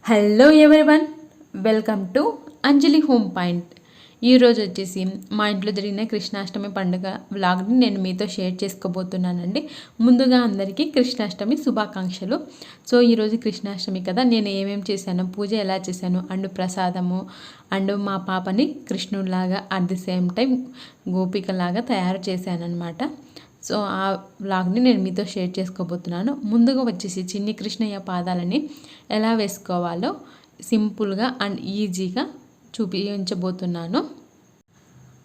Hello everyone, welcome to Anjali home point. ఈరోజు వచ్చేసి మా ఇంట్లో జరిగిన కృష్ణాష్టమి పండుగ వ్లాగ్ని నేను మీతో షేర్ చేసుకోబోతున్నానండి. ముందుగా అందరికీ కృష్ణాష్టమి శుభాకాంక్షలు. సో ఈరోజు కృష్ణాష్టమి కదా, నేను ఏమేమి చేశాను, పూజ ఎలా చేశాను, అండ్ ప్రసాదము అండ్ మా పాపని కృష్ణుడిలాగా అట్ ది సేమ్ టైం గోపికలాగా తయారు చేశాను అనమాట. సో ఆ వ్లాగ్ని నేను మీతో షేర్ చేసుకోబోతున్నాను. ముందుగా వచ్చేసి చిన్ని కృష్ణయ్య పాదాలని ఎలా వేసుకోవాలో సింపుల్గా అండ్ ఈజీగా చూపించబోతున్నాను.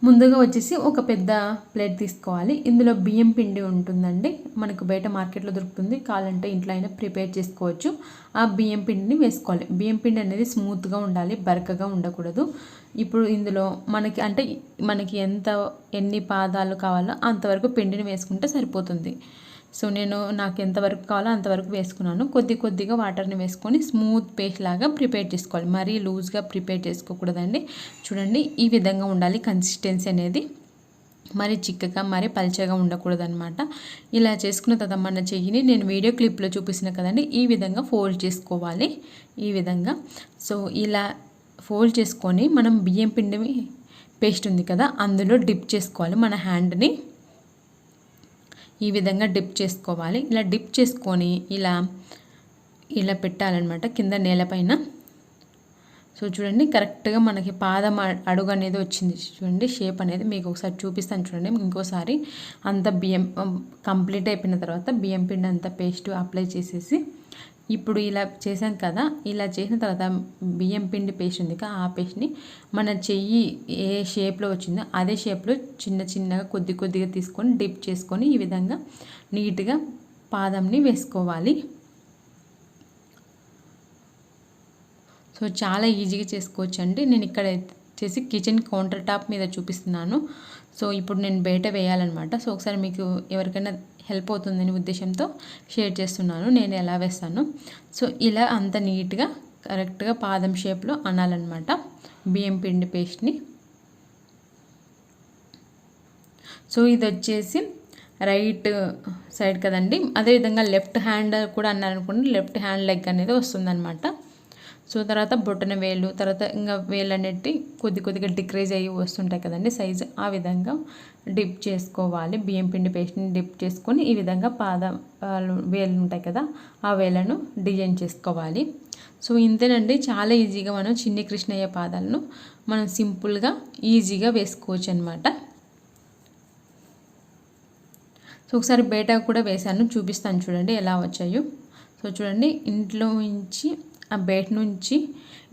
ముందుగా వచ్చేసి ఒక పెద్ద ప్లేట్ తీసుకోవాలి. ఇందులో బియ్యం పిండి ఉంటుందండి, మనకు బయట మార్కెట్లో దొరుకుతుంది, కావాలంటే ఇంట్లో అయినా ప్రిపేర్ చేసుకోవచ్చు. ఆ బియ్యం పిండిని వేసుకోవాలి. బియ్యం పిండి అనేది స్మూత్గా ఉండాలి, బరకగా ఉండకూడదు. ఇప్పుడు ఇందులో మనకి ఎన్ని పాదాలు కావాలో అంతవరకు పిండిని వేసుకుంటే సరిపోతుంది. సో నాకు ఎంతవరకు కావాలో అంతవరకు వేసుకున్నాను. కొద్దిగా వాటర్ని వేసుకొని స్మూత్ పేస్ట్ లాగా ప్రిపేర్ చేసుకోవాలి. మరీ లూజ్గా ప్రిపేర్ చేసుకోకూడదండి. చూడండి, ఈ విధంగా ఉండాలి కన్సిస్టెన్సీ అనేది. మరి చిక్కగా మరి పల్చగా ఉండకూడదు అనమాట. ఇలా చేసుకున్న తర్వాత మన చెయ్యిని నేను వీడియో క్లిప్లో చూపిస్తున్నా కదండి, ఈ విధంగా ఫోల్డ్ చేసుకోవాలి. ఈ విధంగా సో ఇలా ఫోల్డ్ చేసుకొని మనం బియ్యం పిండి పేస్ట్ ఉంది కదా, అందులో డిప్ చేసుకోవాలి. మన హ్యాండ్ని ఈ విధంగా డిప్ చేసుకోవాలి. ఇలా డిప్ చేసుకొని ఇలా పెట్టాలన్నమాట కింద నేలపైన. సో చూడండి, కరెక్ట్గా మనకి పాదం అడుగు అనేది వచ్చింది. చూడండి షేప్ అనేది మీకు ఒకసారి చూపిస్తాను చూడండి. ఇంకోసారి అంత బియ్యం కంప్లీట్ అయిపోయిన తర్వాత బియ్యం పిండి అంత పేస్ట్ అప్లై చేసేసి ఇప్పుడు ఇలా చేసాం కదా, ఇలా చేసిన తర్వాత బియ్యం పిండి పేస్ట్ ఉంది కదా, ఆ పేస్ట్ని మన చెయ్యి ఏ షేప్లో వచ్చిందో అదే షేప్లో చిన్నగా కొద్దిగా తీసుకొని డిప్ చేసుకొని ఈ విధంగా నీట్గా పాదంని వేసుకోవాలి. సో చాలా ఈజీగా చేసుకోవచ్చు అండి. నేను ఇక్కడ వచ్చేసి కిచెన్ కౌంటర్ టాప్ మీద చూపిస్తున్నాను. సో ఇప్పుడు నేను బయట వేయాలన్నమాట. సో ఒకసారి మీకు ఎవరికైనా హెల్ప్ అవుతుందని ఉద్దేశంతో షేర్ చేస్తున్నాను నేను ఎలా వేస్తాను. సో ఇలా అంత నీట్గా కరెక్ట్గా పాదం షేప్లో అనాలన్నమాట బియ్యం పిండి పేస్ట్ని. సో ఇది వచ్చేసి రైట్ సైడ్ కదండి, అదేవిధంగా లెఫ్ట్ హ్యాండ్ కూడా అన్నారనుకోండి, లెఫ్ట్ హ్యాండ్ లెగ్ అనేది వస్తుందన్నమాట. సో తర్వాత బొట్టన వేలు, తర్వాత ఇంకా వేలు అనేటి కొద్దిగా డిక్రీజ్ అయ్యి వస్తుంటాయి కదండి సైజు, ఆ విధంగా డిప్ చేసుకోవాలి. బియ్యం పిండి పేస్ట్ని డిప్ చేసుకొని ఈ విధంగా వేలు ఉంటాయి కదా, ఆ వేలను డిజైన్ చేసుకోవాలి. సో ఇంతేనండి, చాలా ఈజీగా మనం చిన్ని కృష్ణయ్య పాదాలను మనం సింపుల్గా ఈజీగా వేసుకోవచ్చు అనమాట. సో ఒకసారి బయట కూడా వేసాను, చూపిస్తాను చూడండి ఎలా వచ్చాయో. సో చూడండి, ఇంట్లో నుంచి ఆ బయట నుంచి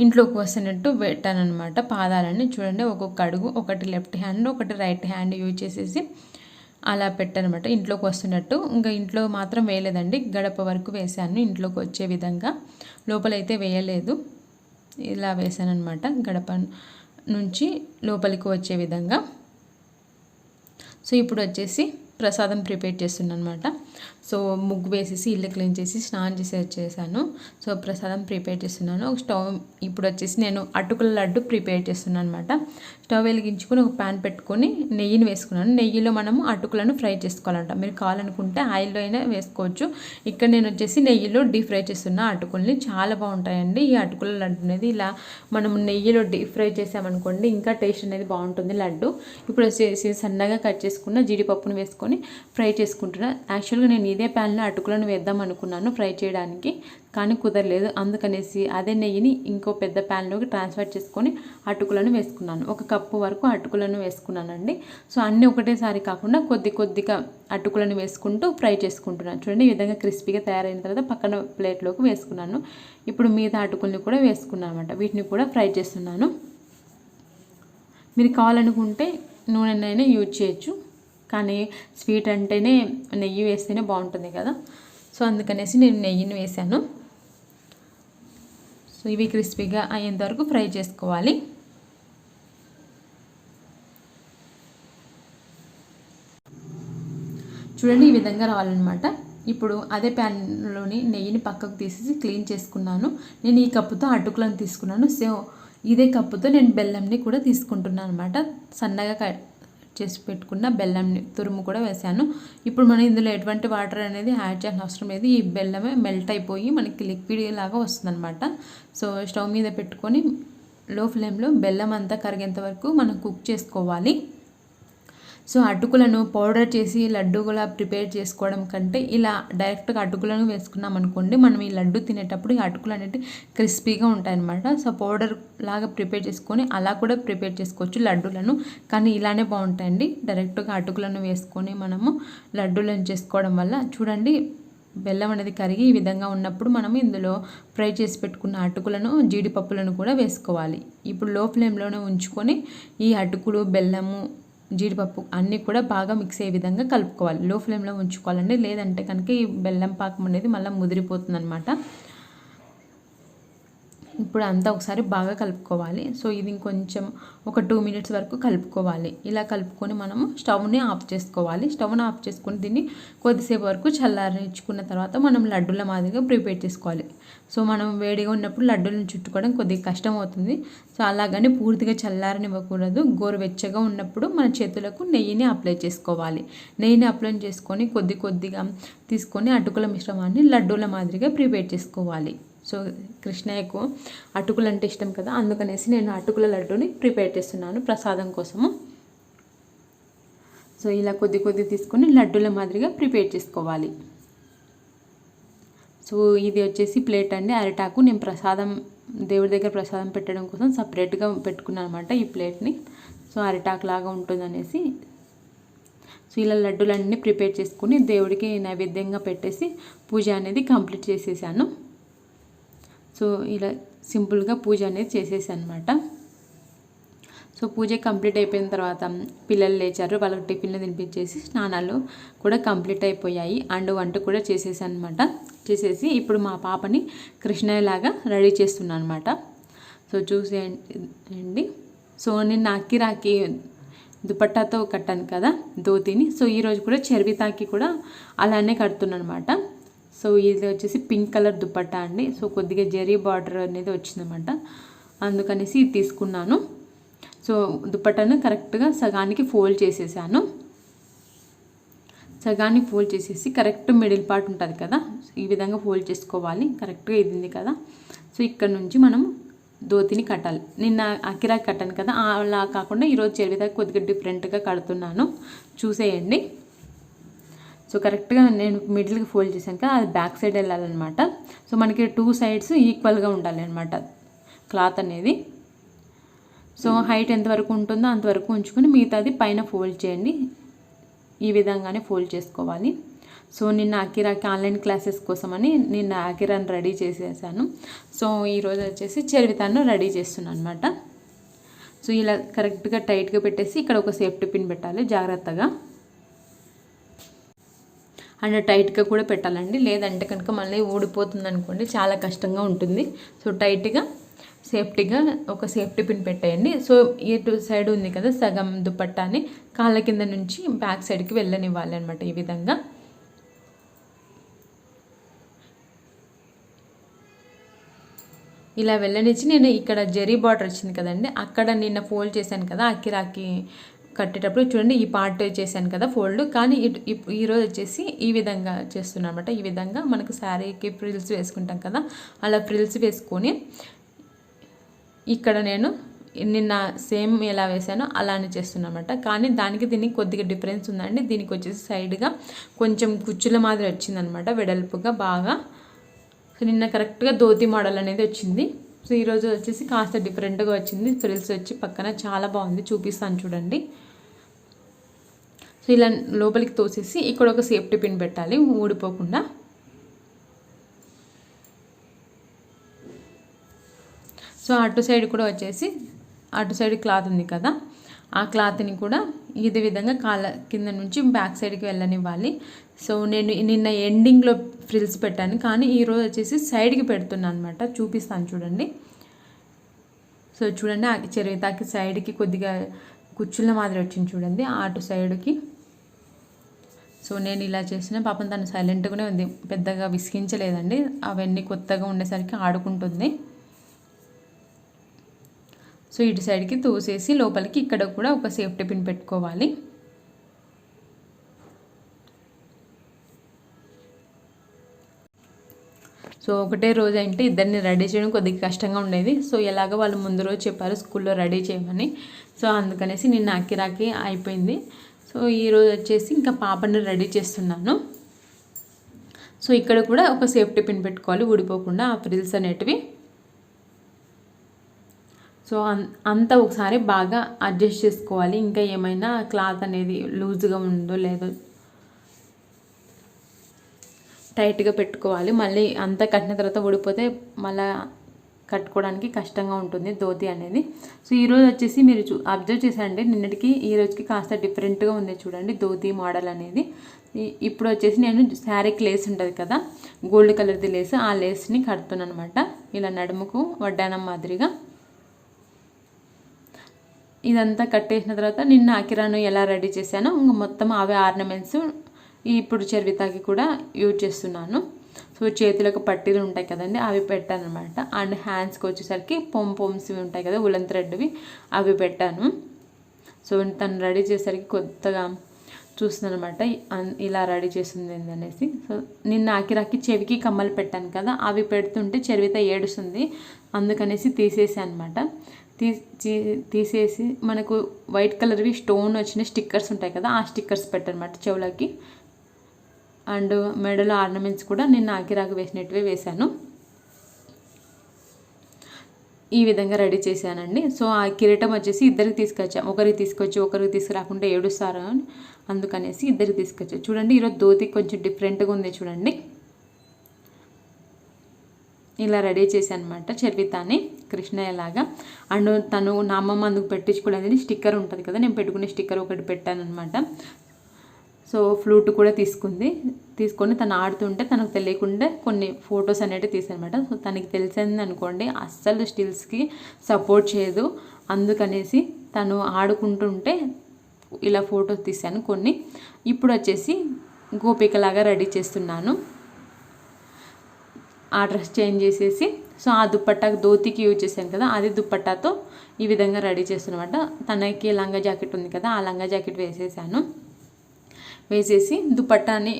ఇంట్లోకి వస్తున్నట్టు పెట్టాను అనమాట పాదాలని. చూడండి, ఒక్కొక్క అడుగు, ఒకటి లెఫ్ట్ హ్యాండ్ ఒకటి రైట్ హ్యాండ్ యూజ్ చేసేసి అలా పెట్టానమాట ఇంట్లోకి వస్తున్నట్టు. ఇంకా ఇంట్లో మాత్రం వేయలేదండి, గడప వరకు వేసాను ఇంట్లోకి వచ్చే విధంగా, లోపలైతే వేయలేదు. ఇలా వేసాను అనమాట, గడప నుంచి లోపలికి వచ్చే విధంగా. సో ఇప్పుడు వచ్చేసి ప్రసాదం ప్రిపేర్ చేస్తున్నాను అనమాట. సో ముగ్గు వేసేసి ఇల్లు క్లీన్ చేసి స్నానం చేసి వచ్చేసాను. సో ప్రసాదం ప్రిపేర్ చేస్తున్నాను. స్టవ్ ఇప్పుడు వచ్చేసి నేను అటుకుల లడ్డు ప్రిపేర్ చేస్తున్నాను అనమాట. స్టవ్ వెలిగించుకొని ఒక ప్యాన్ పెట్టుకొని నెయ్యిని వేసుకున్నాను. నెయ్యిలో మనము అటుకులను ఫ్రై చేసుకోవాలంట. మీరు కావాలనుకుంటే ఆయిల్లో అయినా వేసుకోవచ్చు. ఇక్కడ నేను వచ్చేసి నెయ్యిలో డీప్ ఫ్రై చేస్తున్న అటుకుల్ని, చాలా బాగుంటాయండి ఈ అటుకుల లడ్డు అనేది. ఇలా మనం నెయ్యిలో డీప్ ఫ్రై చేసామనుకోండి ఇంకా టేస్ట్ అనేది బాగుంటుంది లడ్డు. ఇప్పుడు వచ్చేసి సన్నగా కట్ చేసుకున్న జీడిపప్పును వేసుకొని ఫ్రై చేసుకుంటున్నాను. యాక్చువల్గా నేను ఇదే ప్యాన్లో అటుకులను వేద్దాం అనుకున్నాను ఫ్రై చేయడానికి, కానీ కుదరలేదు. అందుకనేసి అదే నెయ్యిని ఇంకో పెద్ద ప్యాన్లోకి ట్రాన్స్ఫర్ చేసుకొని అటుకులను వేసుకున్నాను. 1 కప్పు వరకు అటుకులను వేసుకున్నానండి. సో అన్నీ ఒకటేసారి కాకుండా కొద్దిగా అటుకులను వేసుకుంటూ ఫ్రై చేసుకుంటున్నాను. చూడండి, ఈ విధంగా క్రిస్పీగా తయారైన తర్వాత పక్కన ప్లేట్లోకి వేసుకున్నాను. ఇప్పుడు మిగతా అటుకుల్ని కూడా వేసుకున్నాను అనమాట. వీటిని కూడా ఫ్రై చేస్తున్నాను. మీరు కావాలనుకుంటే నూనెనైనా యూజ్ చేయొచ్చు, కానీ స్వీట్ అంటేనే నెయ్యి వేస్తేనే బాగుంటుంది కదా. సో అందుకనేసి నేను నెయ్యిని వేసాను. సో ఇవి క్రిస్పీగా అయ్యేంత వరకు ఫ్రై చేసుకోవాలి. చూడండి, ఈ విధంగా రావాలన్నమాట. ఇప్పుడు అదే ప్యాన్లోని నెయ్యిని పక్కకు తీసేసి క్లీన్ చేసుకున్నాను. నేను ఈ కప్పుతో అటుకులను తీసుకున్నాను. సో ఇదే కప్పుతో నేను బెల్లంని కూడా తీసుకుంటున్నాను అనమాట. సన్నగా చేసి పెట్టుకున్న బెల్లం తురుము కూడా వేసాను. ఇప్పుడు మనం ఇందులో ఎటువంటి వాటర్ అనేది యాడ్ చేయాల్సిన అవసరం లేదు. ఈ బెల్లమే మెల్ట్ అయిపోయి మనకి లిక్విడ్ లాగా వస్తుందన్నమాట. సో స్టవ్ మీద పెట్టుకొని లో ఫ్లేమ్లో బెల్లం అంతా కరిగేంత వరకు మనం కుక్ చేసుకోవాలి. సో అటుకులను పౌడర్ చేసి లడ్డూగా ప్రిపేర్ చేసుకోవడం కంటే ఇలా డైరెక్ట్గా అటుకులను వేసుకున్నాం అనుకోండి, మనం ఈ లడ్డు తినేటప్పుడు ఈ అటుకులు అనేవి క్రిస్పీగా ఉంటాయన్నమాట. సో పౌడర్ లాగా ప్రిపేర్ చేసుకొని అలా కూడా ప్రిపేర్ చేసుకోవచ్చు లడ్డూలను, కానీ ఇలానే బాగుంటాయండి. డైరెక్ట్గా అటుకులను వేసుకొని మనము లడ్డూలను చేసుకోవడం వల్ల చూడండి బెల్లం అనేది కరిగి ఈ విధంగా ఉన్నప్పుడు మనము ఇందులో ఫ్రై చేసి పెట్టుకున్న అటుకులను జీడిపప్పులను కూడా వేసుకోవాలి. ఇప్పుడు లో ఫ్లేమ్లోనే ఉంచుకొని ఈ అటుకులు బెల్లము జీడిపప్పు అన్నీ కూడా బాగా మిక్స్ అయ్యే విధంగా కలుపుకోవాలి. లో ఫ్లేమ్లో ఉంచుకోవాలండి, లేదంటే కనుక ఈ బెల్లం పాకం అనేది మళ్ళీ ముదిరిపోతుంది అనమాట. ఇప్పుడు అంతా ఒకసారి బాగా కలుపుకోవాలి. సో ఇది ఇంకొంచెం ఒక 2 మినిట్స్ వరకు కలుపుకోవాలి. ఇలా కలుపుకొని మనము స్టవ్ని ఆఫ్ చేసుకోవాలి. స్టవ్ని ఆఫ్ చేసుకొని దీన్ని కొద్దిసేపు వరకు చల్లారించుకున్న తర్వాత మనం లడ్డూల మాదిరిగా ప్రిపేర్ చేసుకోవాలి. సో మనం వేడిగా ఉన్నప్పుడు లడ్డూలను చుట్టుకోవడం కొద్దిగా కష్టం అవుతుంది. సో అలాగని పూర్తిగా చల్లారనివ్వకూడదు. గోరువెచ్చగా ఉన్నప్పుడు మన చేతులకు నెయ్యిని అప్లై చేసుకోవాలి. నెయ్యిని అప్లై చేసుకొని కొద్దిగా తీసుకొని అటుకుల మిశ్రమాన్ని లడ్డూల మాదిరిగా ప్రిపేర్ చేసుకోవాలి. సో కృష్ణయ్యకు అటుకులు అంటే ఇష్టం కదా, అందుకనేసి నేను అటుకుల లడ్డూని ప్రిపేర్ చేస్తున్నాను ప్రసాదం కోసము. సో ఇలా కొద్ది తీసుకొని లడ్డూల మాదిరిగా ప్రిపేర్ చేసుకోవాలి. సో ఇది వచ్చేసి ప్లేట్ అండి, అరిటాకు. నేను ప్రసాదం దేవుడి దగ్గర ప్రసాదం పెట్టడం కోసం సపరేట్గా పెట్టుకున్నాను అనమాట ఈ ప్లేట్ని. సో అరిటాకు లాగా ఉంటుందనేసి సో ఇలా లడ్డూలన్నీ ప్రిపేర్ చేసుకుని దేవుడికి నైవేద్యంగా పెట్టేసి పూజ అనేది కంప్లీట్ చేసేసాను. సో ఇలా సింపుల్గా పూజ అనేది చేసేసాను అనమాట. సో పూజ కంప్లీట్ అయిపోయిన తర్వాత పిల్లలు లేచారు, వాళ్ళకి టిఫిన్లు తినిపించేసి స్నానాలు కూడా కంప్లీట్ అయిపోయాయి. అండ్ వంట కూడా చేసేసాను అనమాట. చేసేసి ఇప్పుడు మా పాపని కృష్ణయ్యలాగా రెడీ చేస్తున్నాను అనమాట. సో చూసేయండి. సో నేను అక్కిరాకి దుపట్టాతో కట్టాను కదా ధోతిని. సో ఈరోజు కూడా చర్వితాకి కూడా అలానే కడుతున్నాను అనమాట. సో ఇది వచ్చేసి పింక్ కలర్ దుపట్టా అండి. సో కొద్దిగా జరీ బార్డర్ అనేది వచ్చిందన్నమాట, అందుకనేసి ఇది తీసుకున్నాను. సో దుపట్టాను కరెక్ట్గా సగానికి ఫోల్డ్ చేసేసాను. సగానికి ఫోల్డ్ చేసేసి కరెక్ట్ మిడిల్ పార్ట్ ఉంటుంది కదా, ఈ విధంగా ఫోల్డ్ చేసుకోవాలి. కరెక్ట్గా ఇది ఉంది కదా. సో ఇక్కడ నుంచి మనం ధోతిని కట్టాలి. నిన్న అకిరాకి కట్టాను కదా, అలా కాకుండా ఈరోజు చర్వితాకి కొద్దిగా డిఫరెంట్గా కడుతున్నాను, చూసేయండి. సో కరెక్ట్గా నేను మిడిల్కి ఫోల్డ్ చేశాను కదా, అది బ్యాక్ సైడ్ వెళ్ళాలన్నమాట. సో మనకి 2 సైడ్స్ ఈక్వల్గా ఉండాలి అనమాట క్లాత్ అనేది. సో హైట్ ఎంతవరకు ఉంటుందో అంతవరకు ఉంచుకొని మిగతాది పైన ఫోల్డ్ చేయండి. ఈ విధంగానే ఫోల్డ్ చేసుకోవాలి. సో నిన్న అకిరాకి ఆన్లైన్ క్లాసెస్ కోసమని నిన్న అకిరాని రెడీ చేసేసాను. సో ఈరోజు వచ్చేసి చర్వితాను రెడీ చేస్తున్నాను అనమాట. సో ఇలా కరెక్ట్గా టైట్గా పెట్టేసి ఇక్కడ ఒక సేఫ్టీ పిన్ పెట్టాలి జాగ్రత్తగా, అండ్ టైట్గా కూడా పెట్టాలండి, లేదంటే కనుక మళ్ళీ ఊడిపోతుంది అనుకోండి, చాలా కష్టంగా ఉంటుంది. సో టైట్గా సేఫ్టీగా ఒక సేఫ్టీ పిన్ పెట్టేయండి. సో ఈ 2 సైడ్ ఉంది కదా సగం దుపట్టాని కాళ్ళ కింద నుంచి బ్యాక్ సైడ్కి వెళ్ళనివ్వాలి అనమాట. ఈ విధంగా ఇలా వెళ్ళనిచ్చి నేను ఇక్కడ జరీ బార్డర్ వచ్చింది కదండి, అక్కడ నిన్న ఫోల్డ్ చేశాను కదా అకిరాకి కట్టేటప్పుడు చూడండి, ఈ పార్ట్ చేశాను కదా ఫోల్డ్, కానీ ఈరోజు వచ్చేసి ఈ విధంగా చేస్తున్నాను అనమాట. ఈ విధంగా మనకు శారీకి ఫ్రిల్స్ వేసుకుంటాం కదా, అలా ఫ్రిల్స్ వేసుకొని ఇక్కడ నేను నిన్న సేమ్ ఎలా వేసానో అలానే చేస్తున్నాను అనమాట. కానీ దానికి దీనికి కొద్దిగా డిఫరెన్స్ ఉందండి. దీనికి వచ్చేసి సైడ్గా కొంచెం కుచ్చుల మాదిరి వచ్చిందనమాట, వెడల్పుగా బాగా. సో నిన్న కరెక్ట్గా ధోతి మోడల్ అనేది వచ్చింది. సో ఈరోజు వచ్చేసి కాస్త డిఫరెంట్గా వచ్చింది, ఫ్రిల్స్ వచ్చి పక్కన చాలా బాగుంది, చూపిస్తాను చూడండి. సో ఇలా లోపలికి తోసేసి ఇక్కడ ఒక సేఫ్టీ పిన్ పెట్టాలి ఊడిపోకుండా. సో అటు సైడ్ కూడా వచ్చేసి అటు సైడ్ క్లాత్ ఉంది కదా, ఆ క్లాత్ని కూడా ఇదే విధంగా కాళ్ళ కింద నుంచి బ్యాక్ సైడ్కి వెళ్ళనివ్వాలి. సో నేను నిన్న ఎండింగ్లో ఫ్రిల్స్ పెట్టాను, కానీ ఈరోజు వచ్చేసి సైడ్కి పెడుతున్నాను అనమాట, చూపిస్తాను చూడండి. సో చూడండి ఆ చర్వితాకి సైడ్కి కొద్దిగా కుచ్చుల మాదిరి వచ్చింది చూడండి అటు సైడ్కి. సో నేను ఇలా చేసిన పాపం తను సైలెంట్గానే ఉంది, పెద్దగా విసిగించలేదండి. అవన్నీ కొత్తగా ఉండేసరికి ఆడుకుంటుంది. సో ఇటు సైడ్కి తోసేసి లోపలికి ఇక్కడ కూడా ఒక సేఫ్టీ పిన్ పెట్టుకోవాలి. సో ఒకటే రోజు అంటే ఇద్దరిని రెడీ చేయడం కొద్దిగా కష్టంగా ఉండేది. సో ఎలాగో వాళ్ళు ముందు రోజు చెప్పారు స్కూల్లో రెడీ చేయమని. సో అందుకనేసి నిన్న అక్కిరాకి అయిపోయింది. సో ఈరోజు వచ్చేసి ఇంకా పాపని రెడీ చేస్తున్నాను. సో ఇక్కడ కూడా ఒక సేఫ్టీ పిన్ పెట్టుకోవాలి ఊడిపోకుండా ఆ ఫ్రిల్స్ అనేటివి. సో అంతా ఒకసారి బాగా అడ్జస్ట్ చేసుకోవాలి. ఇంకా ఏమైనా క్లాత్ అనేది లూజ్గా ఉందో లేదో టైట్గా పెట్టుకోవాలి. మళ్ళీ అంతా కట్టిన తర్వాత ఊడిపోతే మళ్ళీ కట్టుకోవడానికి కష్టంగా ఉంటుంది ధోతి అనేది. సో ఈరోజు వచ్చేసి మీరు అబ్జర్వ్ చేశారంటే నిన్నటికి ఈ రోజుకి కాస్త డిఫరెంట్గా ఉంది చూడండి ధోతి మోడల్ అనేది. ఇప్పుడు వచ్చేసి నేను శారీకి లేస్ ఉంటుంది కదా గోల్డ్ కలర్ది లేస్, ఆ లేస్ని కడుతున్నాను అనమాట. ఇలా నడుముకు వడ్డానం మాదిరిగా ఇదంతా కట్టేసిన తర్వాత నిన్న అకిరాను ఎలా రెడీ చేశానో ఇంకా మొత్తం అవే ఆర్నమెంట్స్ ఇప్పుడు చర్వితాకి కూడా యూజ్ చేస్తున్నాను. సో చేతులకు పట్టీలు ఉంటాయి కదండి అవి పెట్టాను అనమాట. అండ్ హ్యాండ్స్కి వచ్చేసరికి పొమ్స్ ఉంటాయి కదా ఉలన్ థ్రెడ్వి అవి పెట్టాను. సో తను రెడీ చేసేసరికి కొత్తగా చూస్తున్నాను అనమాట ఇలా రెడీ చేస్తుంది ఏంటనేసి. సో నిన్న అకిరాకి చెవికి కమ్మలు పెట్టాను కదా అవి పెడుతుంటే చర్విత ఏడుస్తుంది, అందుకనేసి తీసేసాను అనమాట. తీసేసి మనకు వైట్ కలర్వి స్టోన్ వచ్చిన స్టిక్కర్స్ ఉంటాయి కదా ఆ స్టిక్కర్స్ పెట్టనమాట చెవులకి. అండ్ మెడలో ఆర్నమెంట్స్ కూడా నిన్న అకిరాకు వేసినట్టువే వేశాను. ఈ విధంగా రెడీ చేశానండి. సో ఆ కిరీటం వచ్చేసి ఇద్దరికి తీసుకొచ్చాను. ఒకరికి తీసుకొచ్చి ఒకరికి తీసుకురాకుండా ఏడుస్తారు అని అందుకనేసి ఇద్దరికి తీసుకొచ్చా. చూడండి ఈరోజు ధోతి కొంచెం డిఫరెంట్గా ఉంది చూడండి. ఇలా రెడీ చేశాను అనమాట చర్వితాని కృష్ణయ్యలాగా. అండ్ తను నామమ్మ అందుకు పెట్టించుకోవడానికి స్టిక్కర్ ఉంటుంది కదా నేను పెట్టుకునే స్టిక్కర్ ఒకటి పెట్టాను అనమాట. సో ఫ్లూట్ కూడా తీసుకొని తను ఆడుతుంటే తనకు తెలియకుండా కొన్ని ఫొటోస్ అనేవి తీసానమాట. సో తనకి తెలిసింది అనుకోండి అస్సలు స్టిల్స్కి సపోర్ట్ చేయదు, అందుకనేసి తను ఆడుకుంటుంటే ఇలా ఫొటోస్ తీసాను కొన్ని. ఇప్పుడు వచ్చేసి గోపికలాగా రెడీ చేస్తున్నాను. ఆ డ్రెస్ చేంజ్ చేసేసి సో ఆ దుప్పట్టాకు ధోతికి యూజ్ చేశాను కదా అది దుప్పట్టాతో ఈ విధంగా రెడీ చేస్తున్నమాట. తనకి లంగా జాకెట్ ఉంది కదా ఆ లంగా జాకెట్ వేసేసి దుపట్టాని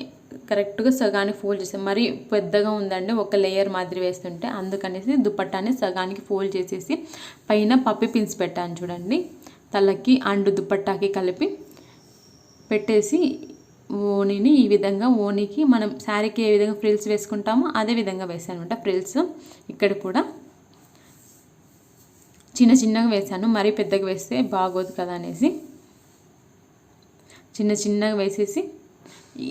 కరెక్ట్గా సగానికి ఫోల్డ్ చేసాను. మరి పెద్దగా ఉందండి ఒక లేయర్ మాదిరి వేస్తుంటే, అందుకనేసి దుపట్టాని సగానికి ఫోల్డ్ చేసేసి పైన పప్పి పిన్స్ పెట్టాను చూడండి తలకి అండ్ దుపట్టాకి కలిపి పెట్టేసి ఓణిని ఈ విధంగా ఓణికి మనం శారీకి ఏ విధంగా ఫ్రిల్స్ వేసుకుంటామో అదే విధంగా వేసాను అనమాట. ఫ్రిల్స్ ఇక్కడ కూడా చిన్నగా వేసాను, మరీ పెద్దగా వేస్తే బాగోదు కదా అనేసి చిన్నగా వేసేసి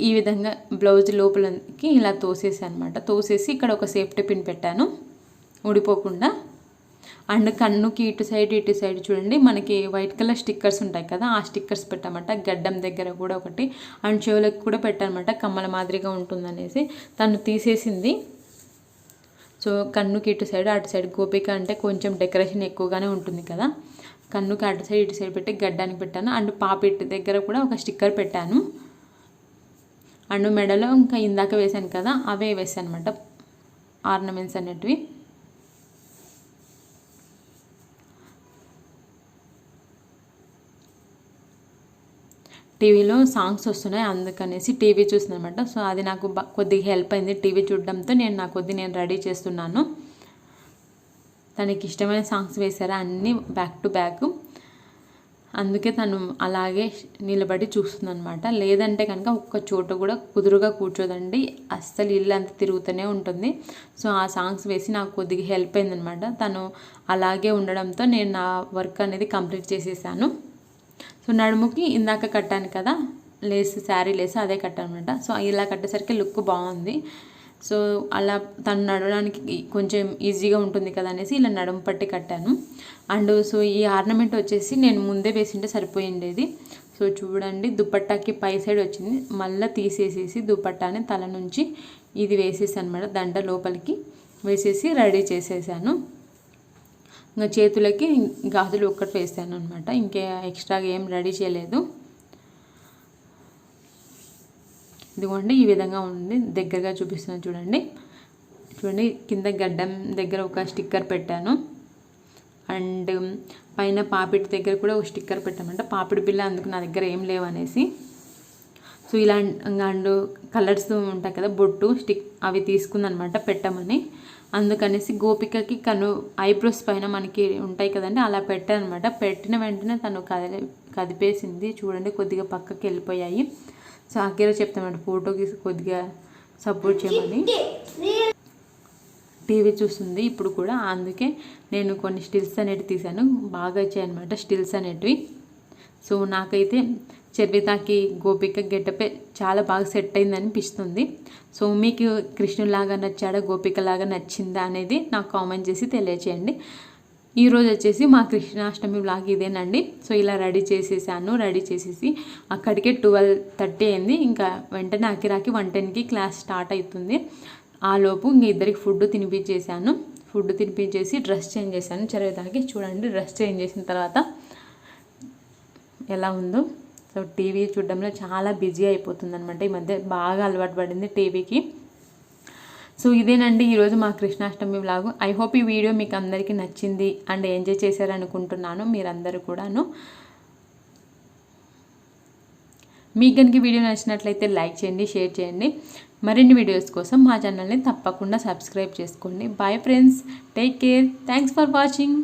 ఈ విధంగా బ్లౌజ్ లోపలకి ఇలా తోసేసాను అనమాట. తోసేసి ఇక్కడ ఒక సేఫ్టీ పిన్ పెట్టాను ఊడిపోకుండా. అండ్ కన్నుకి ఇటు సైడ్ చూడండి మనకి వైట్ కలర్ స్టిక్కర్స్ ఉంటాయి కదా ఆ స్టిక్కర్స్ పెట్టామట. గడ్డం దగ్గర కూడా ఒకటి అండ్ చెవులకు కూడా పెట్టానమాట కమ్మల మాదిరిగా ఉంటుందనేసి. తను తీసేసింది. సో కన్నుకి ఇటు సైడ్ గోపిక అంటే కొంచెం డెకరేషన్ ఎక్కువగానే ఉంటుంది కదా, కన్నుకి అటు సైడ్ పెట్టి గడ్డానికి పెట్టాను. అండ్ పాపిట్ దగ్గర కూడా ఒక స్టిక్కర్ పెట్టాను. అండ్ మెడలో ఇంకా ఇందాక వేసాను కదా అవే వేసాను అనమాట ఆర్నమెంట్స్ అనేటివి. టీవీలో సాంగ్స్ వస్తున్నాయి అందుకనేసి టీవీ చూస్తున్నాను అనమాట. సో అది నాకు కొద్దిగా హెల్ప్ అయింది టీవీ చూడడంతో. నేను రెడీ చేస్తున్నాను. తనకి ఇష్టమైన సాంగ్స్ వేశారా అన్నీ బ్యాక్ టు బ్యాక్, అందుకే తను అలాగే నిలబడి చూస్తుంది అనమాట. లేదంటే కనుక ఒక్క చోట కూడా కుదురుగా కూర్చోదండి, అస్సలు ఇల్లు అంతా తిరుగుతూనే ఉంటుంది. సో ఆ సాంగ్స్ వేసి నాకు కొద్దిగా హెల్ప్ అయిందనమాట. తను అలాగే ఉండడంతో నేను నా వర్క్ అనేది కంప్లీట్ చేసేసాను. సో నడుముకి ఇందాక కట్టాను కదా శారీ లేస్ అదే కట్టాను అనమాట. సో ఇలా కట్టేసరికి లుక్ బాగుంది. సో అలా తను నడవడానికి కొంచెం ఈజీగా ఉంటుంది కదా అనేసి ఇలా నడుము పట్టి కట్టాను. అండ్ సో ఈ ఆర్నమెంట్ వచ్చేసి నేను ముందే వేసింటే సరిపోయిండేది. సో చూడండి దుపట్టాకి పై సైడ్ వచ్చింది, మళ్ళీ తీసేసేసి దుపట్టాని తల నుంచి ఇది వేసేసాను అనమాట. దండ లోపలికి వేసేసి రెడీ చేసేసాను. ఇంకా చేతులకి గాజులు ఒక్కటి వేసాను అనమాట, ఇంకే ఎక్స్ట్రాగా ఏం రెడీ చేయలేదు. ఇదిగోండి ఈ విధంగా ఉంది, దగ్గరగా చూపిస్తున్నాను చూడండి. కింద గడ్డం దగ్గర ఒక స్టిక్కర్ పెట్టాను. అండ్ పైన పాపిడి దగ్గర కూడా ఒక స్టిక్కర్ పెట్టామంట. పాపిడి బిల్ల అందుకు నా దగ్గర ఏం లేవనేసి. సో సో ఇలా అండ్ కలర్స్ ఉంటాయి కదా బొట్టు స్టిక్ అవి తీసుకుందనమాట పెట్టమని. అందుకనేసి గోపికకి ఐబ్రోస్ పైన మనకి ఉంటాయి కదండి అలా పెట్టానమాట. పెట్టిన వెంటనే తను కదిపేసింది చూడండి, కొద్దిగా పక్కకి వెళ్ళిపోయాయి. సో అఖిర చెప్తామంట ఫోటోకి కొద్దిగా సపోర్ట్ చేయమని. టీవీ చూస్తుంది ఇప్పుడు కూడా, అందుకే నేను కొన్ని స్టిల్స్ అనేటివి తీసాను. బాగా వచ్చాయి అనమాట స్టిల్స్ అనేటివి. సో నాకైతే చర్వితాకి గోపిక గెటపే చాలా బాగా సెట్ అయింది అనిపిస్తుంది. సో మీకు కృష్ణులాగా నచ్చాడా గోపికలాగా నచ్చిందా అనేది నాకు కామెంట్ చేసి తెలియచేయండి. ఈరోజు వచ్చేసి మా కృష్ణాష్టమి వ్లాగ్ ఇదేనండి. సో ఇలా రెడీ చేసేసాను. రెడీ చేసేసి అక్కడికే 12:30 అయింది. ఇంకా వెంటనే అఖిరాకి 1:10కి క్లాస్ స్టార్ట్ అవుతుంది. ఆ లోపు ఇంక ఇద్దరికి ఫుడ్ తినిపించేసాను. ఫుడ్ తినిపించేసి డ్రెస్ చేంజ్ చేశాను. చర్వితాకి చూడండి డ్రెస్ చేంజ్ చేసిన తర్వాత ఎలా ఉందో. సో టీవీ చూడడంలో చాలా బిజీ అయిపోతుంది అనమాట. ఈ మధ్య బాగా అలవాటు పడింది టీవీకి. సో ఇదేనండి ఈరోజు మా కృష్ణాష్టమి వ్లాగు. ఐ హోప్ ఈ వీడియో మీకు అందరికీ నచ్చింది అండ్ ఎంజాయ్ చేశారనుకుంటున్నాను మీరందరూ కూడాను. మీకు కనుక వీడియో నచ్చినట్లయితే లైక్ చేయండి, షేర్ చేయండి. మరిన్ని వీడియోస్ కోసం మా ఛానల్ని తప్పకుండా సబ్స్క్రైబ్ చేసుకోండి. Bye friends, take care, thanks for watching.